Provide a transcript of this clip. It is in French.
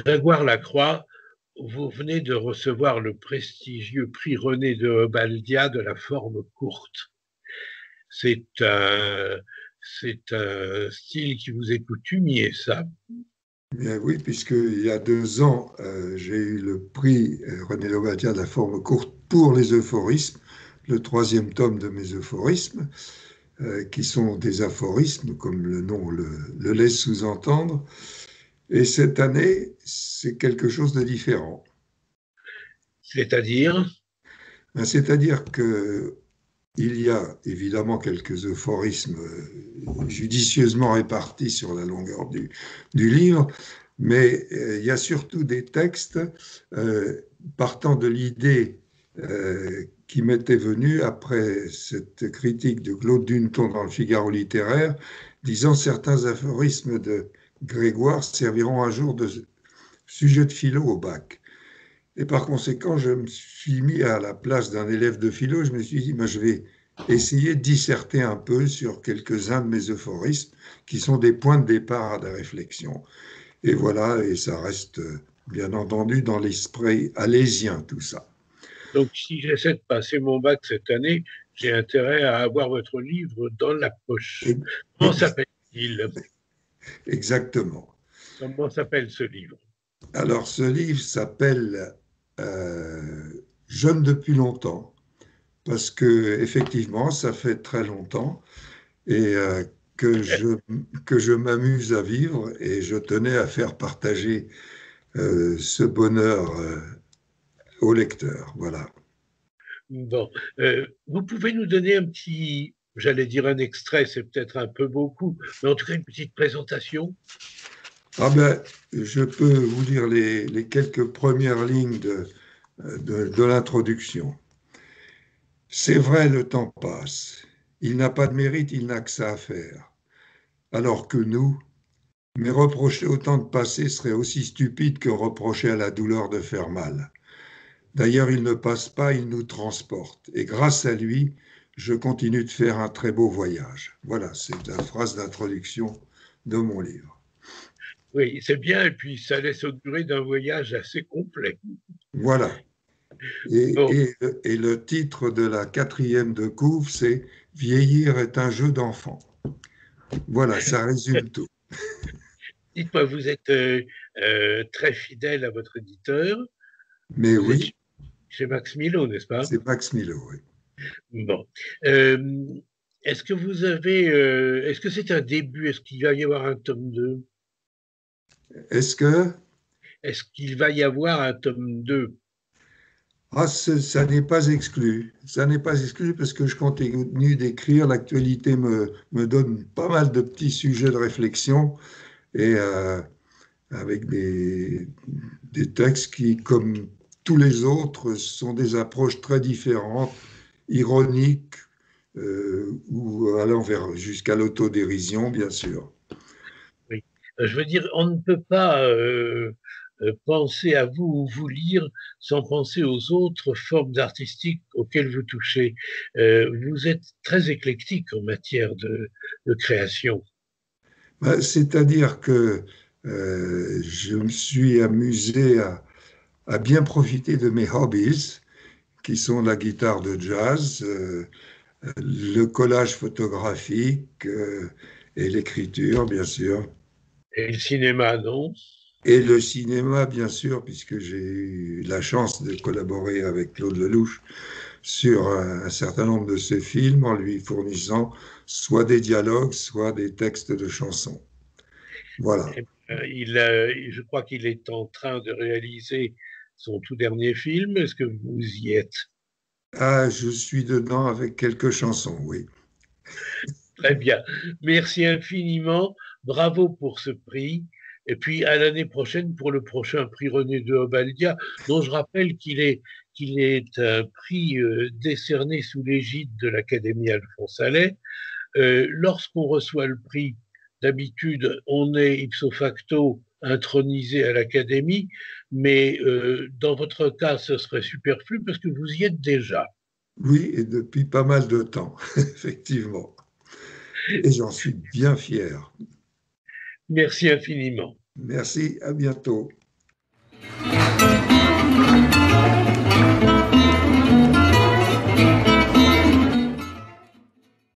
Grégoire Lacroix, vous venez de recevoir le prestigieux prix René de Obaldia de la forme courte. C'est un, c'est un style qui vous est coutumier, ça. Bien oui, puisqu'il y a 2 ans, j'ai eu le prix René Lobadia de la forme courte pour les euphorismes, le 3e tome de mes euphorismes, qui sont des aphorismes, comme le nom le laisse sous-entendre. Et cette année, c'est quelque chose de différent. C'est-à-dire, C'est-à-dire que il y a évidemment quelques euphorismes judicieusement répartis sur la longueur du livre, mais il y a surtout des textes partant de l'idée qui m'était venue après cette critique de Claude Duneton dans le Figaro littéraire, disant certains aphorismes de Grégoire serviront un jour de sujet de philo au bac. Et par conséquent, je me suis mis à la place d'un élève de philo. Je me suis dit, je vais essayer de disserter un peu sur quelques-uns de mes euphorismes qui sont des points de départ à des réflexions. Et voilà, et ça reste bien entendu dans l'esprit alésien, tout ça. donc si j'essaie de passer mon bac cette année, j'ai intérêt à avoir votre livre dans la poche. Comment s'appelle-t-il? Exactement. Comment s'appelle ce livre? Alors, ce livre s'appelle euh, Jeune depuis longtemps, parce que effectivement, ça fait très longtemps et que je, que je m'amuse à vivre et je tenais à faire partager ce bonheur au lecteur. Voilà. Bon, vous pouvez nous donner un petit, j'allais dire un extrait, c'est peut-être un peu beaucoup, mais en tout cas une petite présentation. Ah ben, je peux vous lire les quelques premières lignes de l'introduction. C'est vrai, le temps passe. Il n'a pas de mérite, il n'a que ça à faire. Alors que nous, mais reprocher autant de passé serait aussi stupide que reprocher à la douleur de faire mal. D'ailleurs, il ne passe pas, il nous transporte. Et grâce à lui, je continue de faire un très beau voyage. Voilà, c'est la phrase d'introduction de mon livre. Oui, c'est bien, et puis ça laisse augurer d'un voyage assez complet. Voilà. Et, Bon, et, et le titre de la 4e de couve, c'est Vieillir est un jeu d'enfant. Voilà, ça résume tout. dites-moi, vous êtes très fidèle à votre éditeur, Mais vous êtes oui, chez Max Milo, n'est-ce pas? c'est Max Milo, oui. Bon. Est-ce que vous avez, est-ce que c'est un début? Est-ce qu'il va y avoir un tome 2? Est-ce que Est-ce qu'il va y avoir un tome 2? ça n'est pas exclu. Ça n'est pas exclu parce que je continue d'écrire. L'actualité me donne pas mal de petits sujets de réflexion et avec des textes qui, comme tous les autres, sont des approches très différentes, ironiques ou allant jusqu'à l'autodérision, bien sûr. Oui. Je veux dire, on ne peut pas penser à vous ou vous lire sans penser aux autres formes artistiques auxquelles vous touchez. Vous êtes très éclectique en matière de création. C'est-à-dire que je me suis amusé à bien profiter de mes hobbies, qui sont la guitare de jazz, le collage photographique et l'écriture, bien sûr. Et le cinéma, non? Et le cinéma, bien sûr, puisque j'ai eu la chance de collaborer avec Claude Lelouch sur un certain nombre de ses films en lui fournissant soit des dialogues, soit des textes de chansons. Voilà. Je crois qu'il est en train de réaliser son tout dernier film. Est-ce que vous y êtes? Ah, je suis dedans avec quelques chansons, oui. Très bien. Merci infiniment. Bravo pour ce prix. Et puis à l'année prochaine pour le prochain prix René de Obaldia, dont je rappelle qu'il est un prix décerné sous l'égide de l'Académie Alphonse Allais. Lorsqu'on reçoit le prix, d'habitude, on est ipso facto intronisé à l'Académie, mais dans votre cas, ce serait superflu parce que vous y êtes déjà. Oui, et depuis pas mal de temps, effectivement. Et j'en suis bien fier. Merci infiniment. Merci, à bientôt.